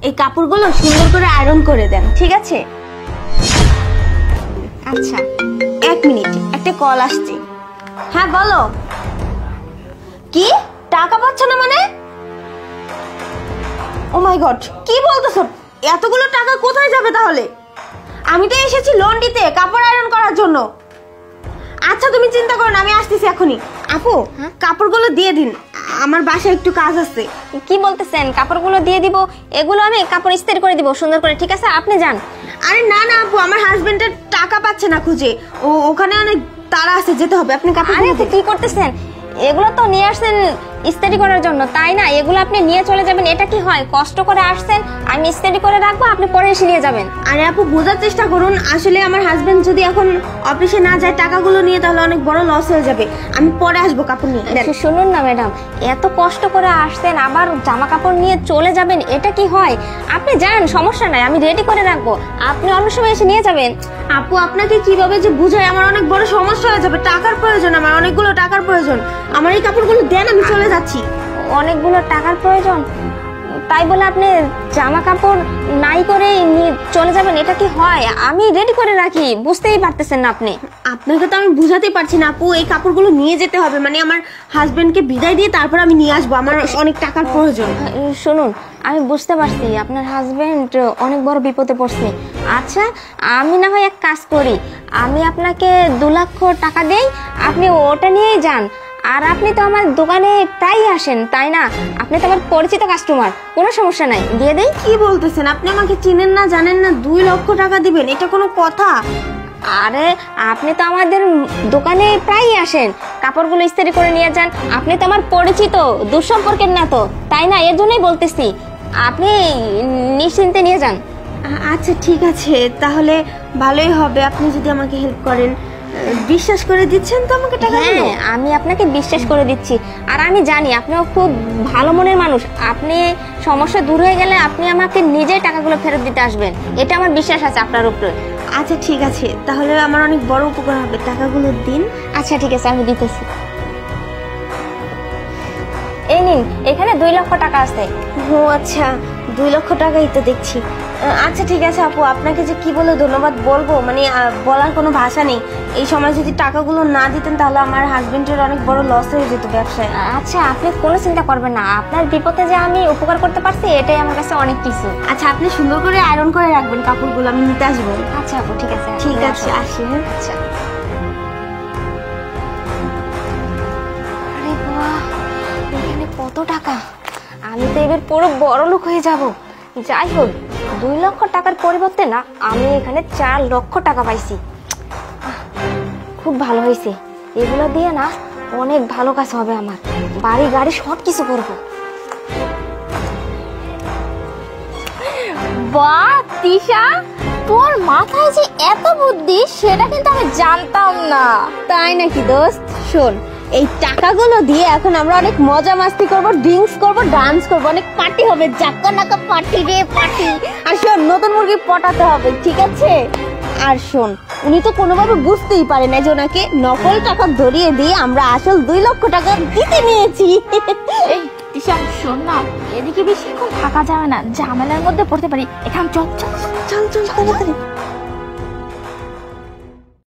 এই কাপড়গুলো সুন্দর করে আয়রন করে দেন, ঠিক আছে? আচ্ছা, 1 মিনিট, একটা কল আসছে। হ্যাঁ বলো। কি টাকা পাচ্ছ না মানে? ও মাই গড, কি বলতেছো? এতগুলো টাকা কোথায় যাবে তাহলে? আমি তো এসেছি লন্ড্রিতে কাপড় আয়রন করার জন্য। আচ্ছা তুমি চিন্তা করো না, আমি আসতেছি এখনই। আপু কাপড়গুলো দিয়ে দিন, আমার বাসায় একটু কাজ আছে। কি বলতেছেন? কাপড়গুলো দিয়ে দিব? এগুলো আমি কাপড় ইস্ত্রি করে দিব সুন্দর করে, ঠিক আছে? আপনি যান। আরে না না আপু, আমার হাজবেন্ডের টাকা পাচ্ছে না খুঁজে, ওখানে অনেক তাড়া আছে, যেতে হবে। আপনি কাপড় কি করতেছেন? এগুলো তো নিয়ে আসছেন ইস্ত্রি করার জন্য, তাই না? এগুলো আপনি নিয়ে চলে যাবেন, এটা কি হয়? কষ্ট করে আসছেন, আমি ইস্ত্রি করে রাখবো, আপনি পরে এসে নিয়ে যাবেন। আরে আপু বোঝার চেষ্টা করুন, আসলে আমার হাজবেন্ড যদি এখন অফিসে না যায় টাকাগুলো নিয়ে, তাহলে অনেক বড় লস হয়ে যাবে। আমি পরে আসবো কাপড় নিয়ে। শুনুন না ম্যাডাম, এত কষ্ট করে আসছেন আবার জামা কাপড় নিয়ে চলে যাবেন, এটা কি হয়? আপনি যান, সমস্যা নাই, আমি রেডি করে রাখবো, আপনি অন্য সময় এসে নিয়ে যাবেন। আপু আপনাকে কিভাবে যে বুঝাই, আমার অনেক বড় সমস্যা হয়ে যাবে। টাকার প্রয়োজন, আমার অনেকগুলো টাকার প্রয়োজন। আমার এই কাপড়গুলো দেন, আমি চলে যাচ্ছি। অনেকগুলো টাকার প্রয়োজন তাই বলে আপনি জামা কাপড় নাই করে নিয়ে চলে যাবেন, এটা কি হয়? আমি রেডি করে রাখি, বুঝতেই পারতেছেন না আপনি। আপনাকে তো আমি বুঝাতেই পারছি না আপু, এই কাপড়গুলো নিয়ে যেতে হবে, মানে আমার হাজবেন্ডকে বিদায় দিয়ে তারপর আমি নিয়ে আসবো। আমার অনেক টাকার প্রয়োজন। শুনুন, আমি বুঝতে পারছি আপনার হাজবেন্ড অনেক বড় বিপদে পড়ছে। আচ্ছা, আমি না হয় এক কাজ করি, আমি আপনাকে 2 লক্ষ টাকা দেই, আপনি ওটা নিয়েই যান। আর আপনি তো আমার দোকানে প্রায়ই আসেন, তাই না? আপনি তো আমার পরিচিত কাস্টমার, কোনো সমস্যা নাই, দিয়ে দেই। কি বলতেছেন? আপনি আমাকে চিনেন না, জানেন না, 2 লক্ষ টাকা দিবেন? এটা কোনো কথা? আরে আপনি তো আমাদের দোকানে প্রায়ই আসেন, কাপড়গুলো ইস্ত্রি করে নিয়ে যান, আপনি তো আমার পরিচিত, দুঃসম্পর্কের না তো, তাই না? এর জন্যই বলতেছি, আপনি নিশ্চিন্তে নিয়ে যান। আচ্ছা ঠিক আছে, তাহলে ভালোই হবে আপনি যদি আমাকে হেল্প করেন। বিশ্বাস করে দিচ্ছেন তো আমাকে টাকা? হ্যাঁ, আমি আপনাকে বিশ্বাস করে দিচ্ছি, আর আমি জানি আপনিও খুব ভালো মনের মানুষ। আপনি সমস্যা দূর হয়ে গেলে আপনি আমাকে নিজেই টাকাগুলো ফেরত দিতে আসবেন, এটা আমার বিশ্বাস আছে আপনার উপরে। আচ্ছা ঠিক আছে, তাহলে আমার অনেক বড় উপকার হবে, টাকাগুলো দিন। আচ্ছা ঠিক আছে, আমি দিতেছি। এই নিন, এখানে 2 লক্ষ টাকা আছে। ও আচ্ছা, 2 লক্ষ টাকাই তো দেখছি। আচ্ছা ঠিক আছে আপু, আপনাকে যে কি বলে ধন্যবাদ বলবো, মানে বলার কোনো ভাষা নেই। এই সময় যদি টাকাগুলো না দিতেন তাহলে আমার হাজবেন্ডের অনেক বড় লস হয়ে যেত ব্যবসায়। আচ্ছা, আপনি কোনো চিন্তা করবেন না, আপনার বিপদে যে আমি উপকার করতে পারছি এটাই আমার কাছে অনেক কিছু। আচ্ছা আপনি সুন্দর করে আয়রন করে রাখবেন কাপড়গুলো, আমি নিতে আসবো। আচ্ছা আপু, ঠিক আছে। ঠিক আছে, আসি। আচ্ছা। আরে বাহ, এখানে কত টাকা! আমি তো এবার পুরো বড় লোক হয়ে যাব। যাই হোক, 2 লক্ষ টাকার পরিবর্তে না আমি এখানে 4 লক্ষ টাকা পাইছি। খুব ভালো হয়েছে, এগুলো দিয়ে না অনেক ভালো কাজ হবে আমার, বাড়ি গাড়ি সব কিছু করবো। বাহ তিশা, তোর মাথায় যে এত বুদ্ধি সেটা কিন্তু আমি জানতাম না। তাই নাকি দোস্ত? শোন, এই টাকাগুলো দিয়ে এখন আমরা অনেক মজা মাস্তি করবো, ড্রিঙ্কস করবো, ডান্স করবো, অনেক পার্টি হবে, জাক্কা নাকা পার্টি রে পার্টি। আর শোন, নতুন মুরগি পটাতে হবে, ঠিক আছে? আর শোন, উনি তো কোনোভাবে বুঝতেই পারে না যে ওনাকে নকল টাকা ধরিয়ে দিয়ে আমরা আসল 2 লক্ষ টাকা দিতে নিয়েছি। এই তিশা শোন না, এদিকে বেশিক্ষণ থাকা যাবে না, ঝামেলার মধ্যে পড়তে পারি। এখানে চল চল চল চল তাড়াতাড়ি।